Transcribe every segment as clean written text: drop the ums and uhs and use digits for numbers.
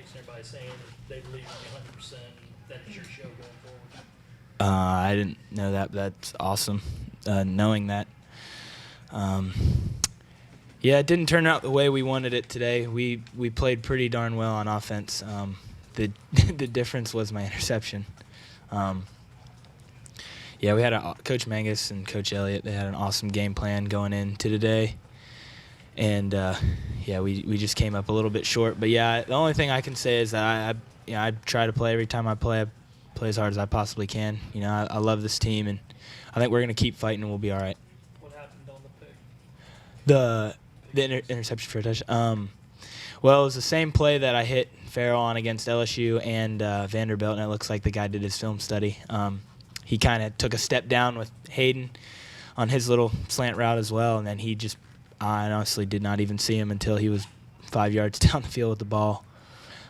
text and everybody saying that they believe in you 100%, and that's your show going forward. I didn't know that, but that's awesome, knowing that. Yeah, it didn't turn out the way we wanted it today. We played pretty darn well on offense. The the difference was my interception. Yeah, we had Coach Mangus and Coach Elliott. They had an awesome game plan going into today, and yeah, we just came up a little bit short. But yeah, the only thing I can say is that I try to play every time I play. I play as hard as I possibly can. You know, I love this team, and I think we're gonna keep fighting, and we'll be all right. What happened on the pick? The interception for a touch. Well, it was the same play that I hit Farrell on against LSU and Vanderbilt, and it looks like the guy did his film study. He kind of took a step down with Hayden on his little slant route as well, and then I honestly did not even see him until he was 5 yards down the field with the ball.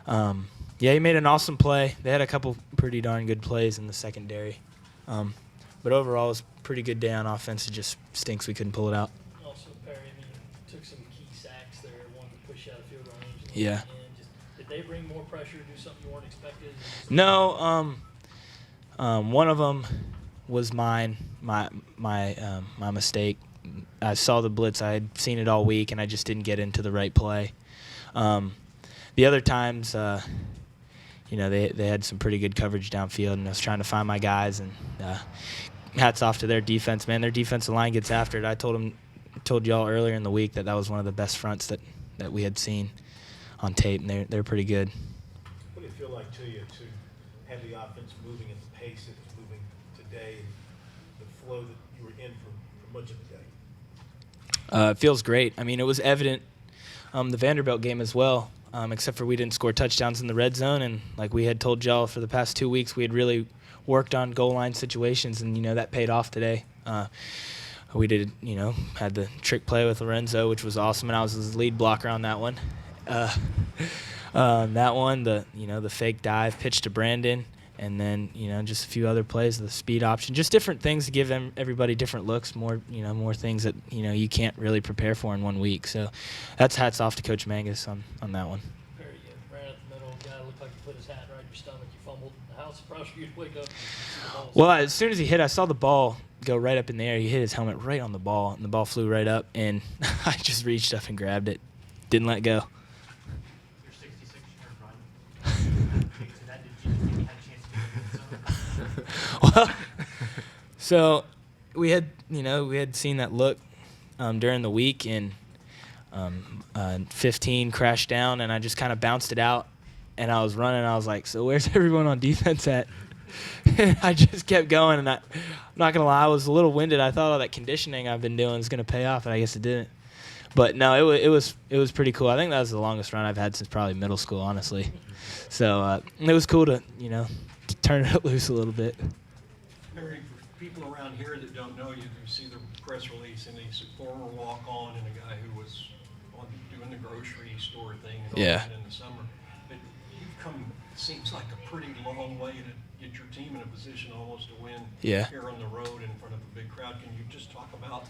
Yeah, he made an awesome play. They had a couple pretty darn good plays in the secondary. But overall, it was a pretty good day on offense. It just stinks we couldn't pull it out. Also, Perry, took some key sacks there, one to push out of field range. Yeah. Did they bring more pressure, do something you weren't expecting? No, one of them was my mistake. I saw the blitz. I had seen it all week, and I just didn't get into the right play. The other times, they had some pretty good coverage downfield, and I was trying to find my guys. And hats off to their defense, man. Their defensive line gets after it. I told y'all earlier in the week that was one of the best fronts that we had seen on tape, and they're pretty good. What did it feel like to you to have the offense moving at the pace it was moving today, and the flow that you were in for much of the day? It feels great. I mean, it was evident the Vanderbilt game as well, except for we didn't score touchdowns in the red zone. And like we had told y'all for the past 2 weeks, we had really worked on goal line situations, and, that paid off today. We did, had the trick play with Lorenzo, which was awesome, and I was his lead blocker on that one. That one, the fake dive pitch to Brandon, and then, just a few other plays, the speed option, just different things to give everybody different looks, more things that, you can't really prepare for in 1 week. So that's hats off to Coach Mangus on that one. Very good. Ran at the middle, guy looked like he put his hat right in your stomach, you fumbled. How surprised were you to wake up and see the ball? Well, as soon as he hit, I saw the ball go right up in the air. He hit his helmet right on the ball, and the ball flew right up, and I just reached up and grabbed it. Didn't let go. Your 66-yard run. So that did you had a chance to get it. Well, so we had seen that look during the week, and 15 crashed down, and I just kind of bounced it out, and I was running. I was like, so where's everyone on defense at? I just kept going, and I'm not going to lie, I was a little winded. I thought all that conditioning I've been doing was going to pay off, and I guess it didn't. But no, it was pretty cool. I think that was the longest run I've had since probably middle school, honestly. So it was cool to turn it loose a little bit. Perry, for people around here that don't know you, you see the press release, and he's a former walk-on and a guy who was doing the grocery store thing and all that in the summer. But you've come, it seems like a pretty long way to get your team in a position almost to win here on the road in front of a big crowd. Can you just talk about?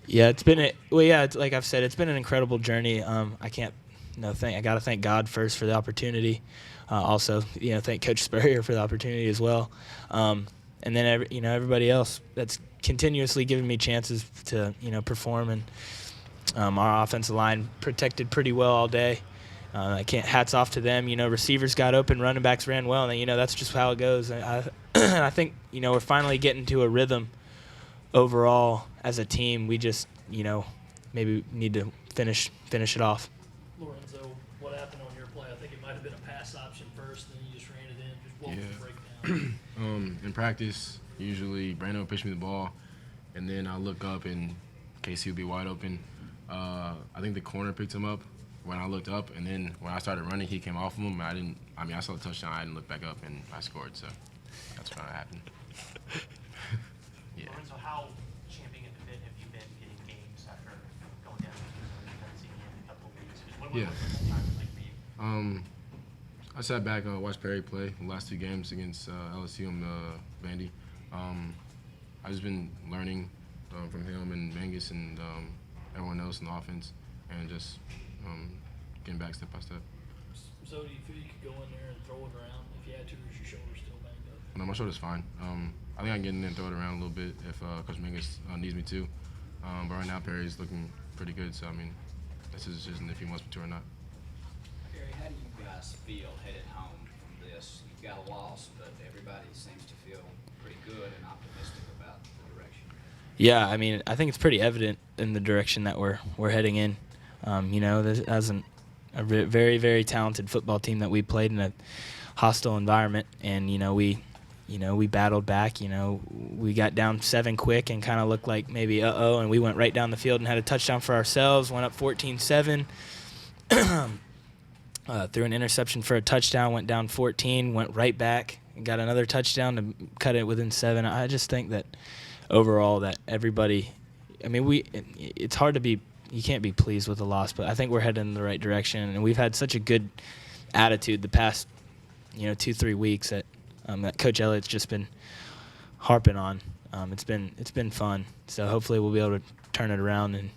Yeah, it's like I've said, it's been an incredible journey. I got to thank God first for the opportunity. Also, thank Coach Spurrier for the opportunity as well. And then everybody else that's continuously giving me chances to perform. And our offensive line protected pretty well all day. Hats off to them. Receivers got open, running backs ran well, and that's just how it goes. I think we're finally getting to a rhythm overall as a team. We just maybe need to finish it off. Lorenzo, what happened on your play? I think it might have been a pass option first, then you just ran it in. Just walk the breakdown. In practice, usually Brandon will pitch me the ball, and then I'll look up and Casey will be wide open. I think the corner picked him up when I looked up, and then when I started running, he came off of him. I saw the touchdown. I didn't look back up, and I scored. So that's what happened. Yeah. Lorenzo, how championing a bit have you been getting games after going down and seeing you in a couple of weeks? What was the time like for you? I sat back and watched Perry play the last 2 games against LSU and Vandy. I've just been learning from him and Mangus and everyone else in the offense, and just getting back step by step. So do you feel you could go in there and throw it around if you had to, or is your shoulder still banged up? No, my shoulder's fine. I think I can get in there and throw it around a little bit if Coach Mingus needs me to. But right now, Perry's looking pretty good. So, I mean, this is just if he wants me to or not. Perry, how do you guys feel headed home from this? You've got a loss, but everybody seems to feel pretty good and optimistic about the direction. Yeah, I mean, I think it's pretty evident in the direction that we're heading in. You know, as a very, very talented football team that we played in a hostile environment, and we battled back. We got down 7 quick and kind of looked like maybe and we went right down the field and had a touchdown for ourselves. Went up 14-7. Threw an interception for a touchdown. Went down 14. Went right back and got another touchdown to cut it within 7. I just think that overall that everybody. I mean, it's hard to be. You can't be pleased with the loss, but I think we're heading in the right direction, and we've had such a good attitude the past 2-3 weeks that Coach Elliott's just been harping on. It's been fun. So hopefully we'll be able to turn it around and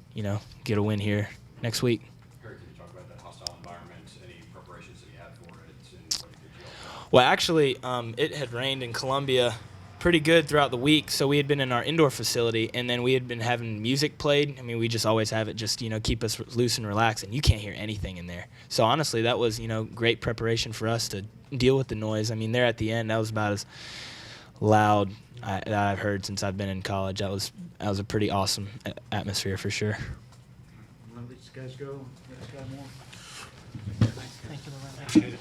get a win here next week. Perry, can you talk about that hostile environment? Any preparations that you had for it, and what did you all? Well, actually, it had rained in Columbia pretty good throughout the week, so we had been in our indoor facility, and then we had been having music played. I mean, we just always have it just keep us loose and relaxed, and you can't hear anything in there. So honestly, that was great preparation for us to deal with the noise. I mean, there at the end, that was about as loud that I've heard since I've been in college. That was a pretty awesome atmosphere for sure. Let these guys go. Let's go more. Thank you, Lorenzo.